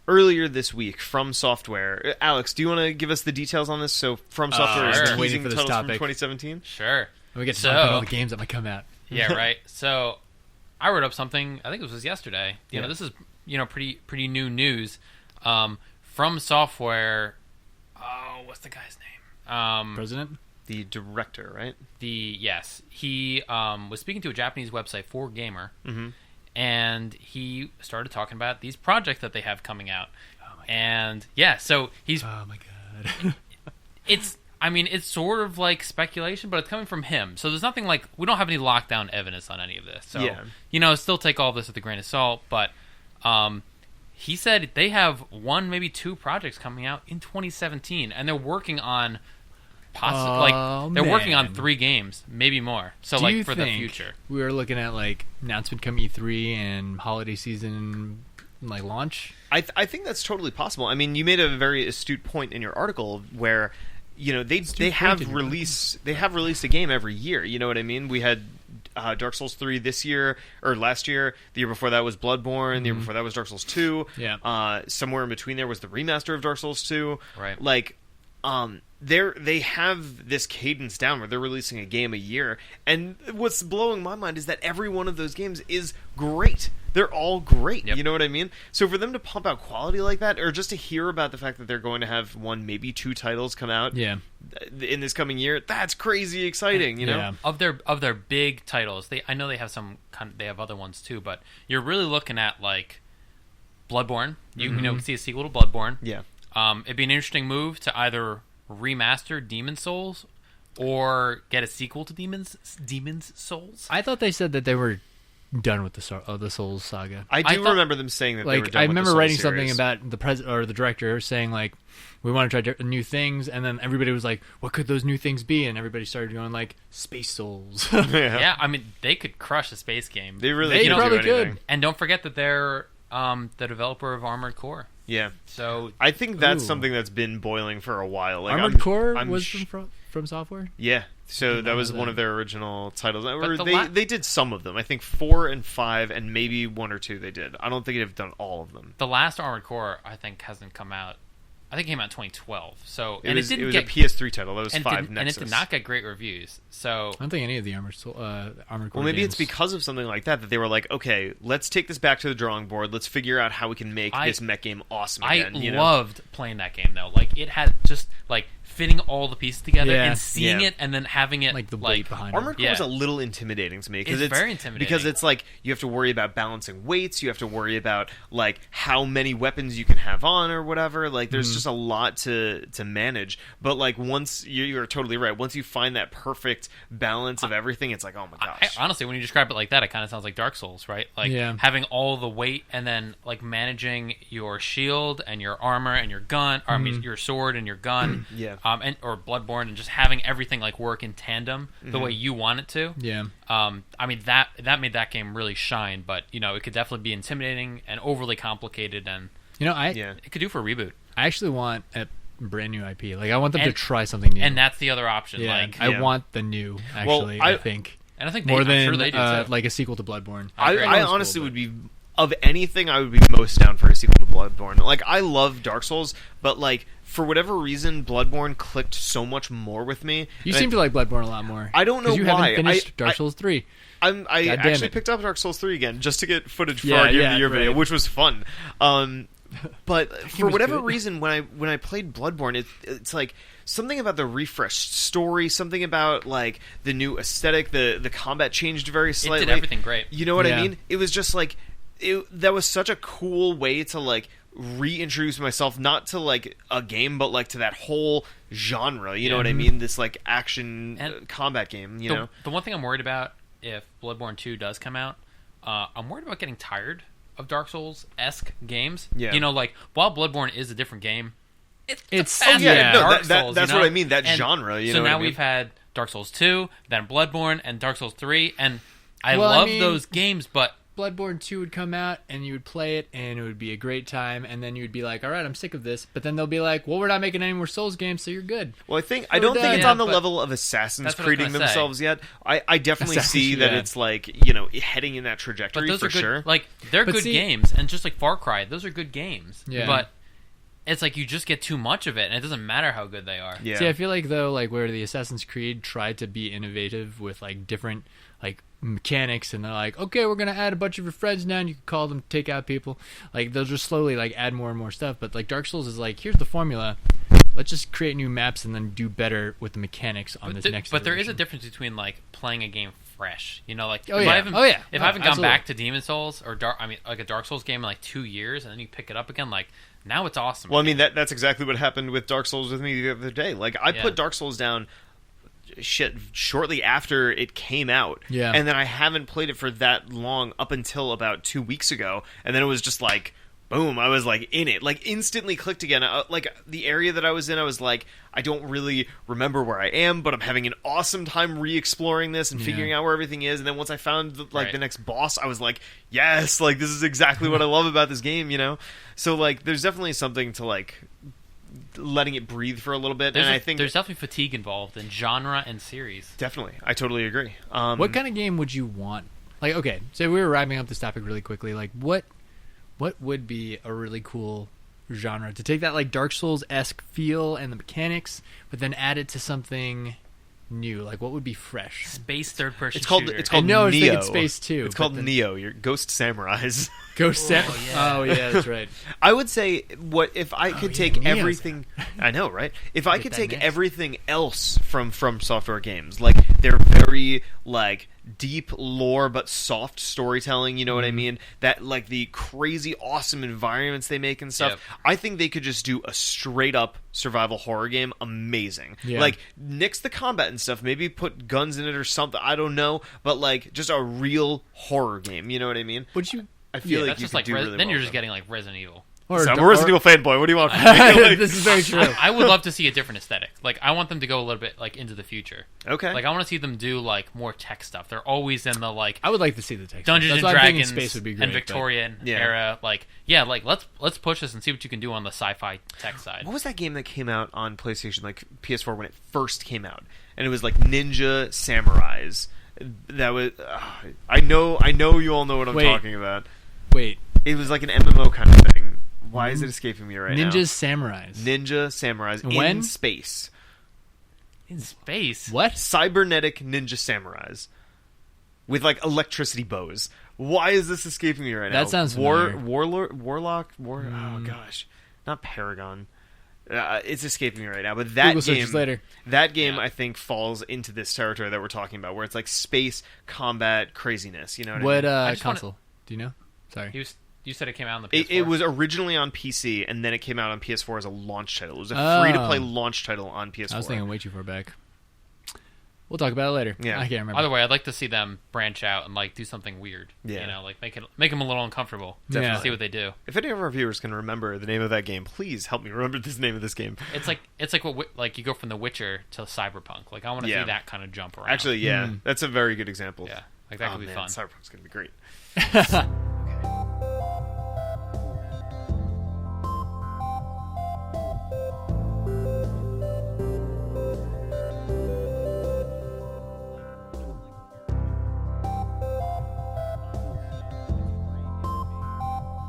earlier this week, From Software. Alex, do you want to give us the details on this? So, From Software is teasing titles from 2017. Sure. We get to talk about all the games that might come out. Yeah, right. So, I wrote up something. I think it was yesterday. You know, this is pretty new news. From Software. Oh, what's the guy's name? President. The director, right? Yes, he was speaking to a Japanese website, 4Gamer, and he started talking about these projects that they have coming out. Oh my and so he's. Oh my god! It's sort of like speculation, but it's coming from him. So there's nothing like we don't have any lockdown evidence on any of this. So still take all this with a grain of salt. But he said they have one, maybe two projects coming out in 2017, and they're working on. They're working on 3 games, maybe more. So for the future, we were looking at announcement come E3 and holiday season launch. I think that's totally possible. I mean, you made a very astute point in your article where they have released a game every year. You know what I mean? We had Dark Souls 3 this year or last year. The year before that was Bloodborne. The year before that was Dark Souls 2. Yeah. Somewhere in between there was the remaster of Dark Souls 2. Right. They have this cadence down where they're releasing a game a year, and what's blowing my mind is that every one of those games is great. They're all great. Yep. You know what I mean? So for them to pump out quality like that, or just to hear about the fact that they're going to have 1, maybe 2 titles come out in this coming year, that's crazy exciting. You know, of their big titles, I know they have they have other ones too, but you're really looking at Bloodborne. You see a sequel to Bloodborne. Yeah. It'd be an interesting move to either remaster Demon's Souls or get a sequel to Demon's Souls. I thought they said that they were done with the Souls saga. I remember them saying that they were done I with remember the Souls writing series. something about the president or the director saying we want to try new things, and then everybody was like, what could those new things be? And everybody started going Space Souls. Yeah, I mean they could crush a space game. They really probably do anything. Could. And don't forget that they're the developer of Armored Core. Yeah. So I think that's something that's been boiling for a while. Armored Core was from Software? Yeah. So that was one of their original titles. They did some of them. I think 4 and 5 and maybe 1 or 2 they did. I don't think they've done all of them. The last Armored Core, I think, hasn't come out. I think it came out in 2012. So it was a PS3 title. That was 5 Nexus. And it did not get great reviews. So I don't think any of the Armored Core Well, maybe games. it's because of something like that they were like, okay, let's take this back to the drawing board. Let's figure out how we can make this mech game awesome again. I loved playing that game, though. It had just, fitting all the pieces together and seeing it and then having it the weight behind it. Armored Core was a little intimidating to me because it's very intimidating because it's you have to worry about balancing weights, you have to worry about how many weapons you can have on or whatever. There's just a lot to manage. But once you're totally right, once you find that perfect balance of everything, it's oh my gosh. Honestly, when you describe it like that, it kind of sounds like Dark Souls, right? Having all the weight and then managing your shield and your armor and your gun, or I mean your sword and your gun. Yeah. Or Bloodborne, and just having everything work in tandem the way you want it to. Yeah. I mean that made that game really shine, but it could definitely be intimidating and overly complicated, and it could do for a reboot. I actually want a brand new IP. I want them to try something new, and that's the other option. Yeah. I want the new. Actually, I think, and I think more than I'm sure they do too. a sequel to Bloodborne. I honestly would be. Of anything, I would be most down for a sequel to Bloodborne. I love Dark Souls, but for whatever reason, Bloodborne clicked so much more with me. You seem to like Bloodborne a lot more. I don't know why. You haven't finished Dark Souls 3. I actually picked up Dark Souls 3 again just to get footage for our Game of the Year video, which was fun. But for whatever reason, when I played Bloodborne, it's something about the refreshed story, something about the new aesthetic, the combat changed very slightly. It did everything great. You know what I mean? It was just that was such a cool way to reintroduce myself, not to a game, but to that whole genre. You know what I mean? This action combat game. You know, the one thing I'm worried about if Bloodborne 2 does come out, I'm worried about getting tired of Dark Souls-esque games. Yeah. While Bloodborne is a different game, it's Dark Souls. That's what I mean. That genre. So now we've had Dark Souls 2, then Bloodborne, and Dark Souls 3, and I love those games, but Bloodborne 2 would come out and you would play it and it would be a great time, and then you would be like, all right, I'm sick of this. But then they'll be like, well, we're not making any more Souls games, so you're good. Well, I don't think it's on the level of Assassins creating themselves yet. I definitely see that it's like, heading in that trajectory for sure. Like, they're good games, and just like Far Cry, those are good games. Yeah. But it's like you just get too much of it, and it doesn't matter how good they are. Yeah. See, I feel like, though, like where the Assassin's Creed tried to be innovative with like different like mechanics, and they're like, okay, we're gonna add a bunch of your friends now and you can call them, take out people, like they'll just slowly like add more and more stuff. But like Dark Souls is like, here's the formula, let's just create new maps and then do better with the mechanics on this next but there is iteration. a difference between like playing a game fresh, like if I haven't gone absolutely. back to Demon Souls or like a Dark Souls game in like 2 years, and then you pick it up again, like now it's awesome. Well, I mean that's exactly what happened with Dark Souls with me the other day. Like I put Dark Souls down shortly after it came out, and then I haven't played it for that long up until about 2 weeks ago, and then it was just like boom, I was like in it, like instantly clicked again. Like the area that I was in, I was like, I don't really remember where I am, but I'm having an awesome time re-exploring this and figuring out where everything is. And then once I found the next boss, I was like, yes, like this is exactly what I love about this game, So like there's definitely something to like letting it breathe for a little bit. I think there's definitely fatigue involved in genre and series. Definitely. I totally agree. What kind of game would you want? Like, okay, so we were wrapping up this topic really quickly. Like, what would be a really cool genre to take that like Dark Souls-esque feel and the mechanics, but then add it to something new? Like, what would be fresh? Space third-person shooter. It's called Neo. I was Neo. thinking Space too. It's called Neo. You're Ghost Samurais. Oh yeah, that's right. I would say if I could take everything. I know, right? If I could take everything else from Software games, like they're very like deep lore but soft storytelling, you know what I mean? That like the crazy awesome environments they make and stuff. Yep. I think they could just do a straight up survival horror game amazing. Yeah. Like nix the combat and stuff, maybe put guns in it or something, I don't know, but like just a real horror game, you know what I mean? I feel like that's you just could like do really then well you're just getting like Resident Evil. I'm a Resident Evil fanboy. What do you want from me? Like, this is very true. I would love to see a different aesthetic. Like, I want them to go a little bit like into the future. Okay. Like, I want to see them do like more tech stuff. They're always in the like. I would like to see the tech. Dungeons and Dragons space would be great, and Victorian but, era. Like, like let's push this and see what you can do on the sci-fi tech side. What was that game that came out on PlayStation, like PS4 when it first came out, and it was like Ninja Samurais. That was. I know you all know what I'm talking about. Wait. It was like an MMO kind of thing. Why is it escaping me right now? Samurais. Ninja Samurais in space. In space? What? Cybernetic Ninja Samurais. With like electricity bows. Why is this escaping me right now? That sounds familiar. Warlock? Oh gosh. Not Paragon. It's escaping me right now. But that game I think falls into this territory that we're talking about, where it's like space combat craziness. You know what I mean? Console? Do you know? Sorry. You said it came out on the PS4? It was originally on PC, and then it came out on PS4 as a launch title. It was a free-to-play launch title on PS4. I was thinking way too far back. We'll talk about it later. Yeah. I can't remember. Either way, I'd like to see them branch out and like do something weird. Yeah. Like make them a little uncomfortable. Definitely. See what they do. If any of our viewers can remember the name of that game, please help me remember the name of this game. It's like what like you go from The Witcher to Cyberpunk. Like I want to see that kind of jump around. Actually, that's a very good example. Yeah, like that could be fun. Cyberpunk's gonna be great.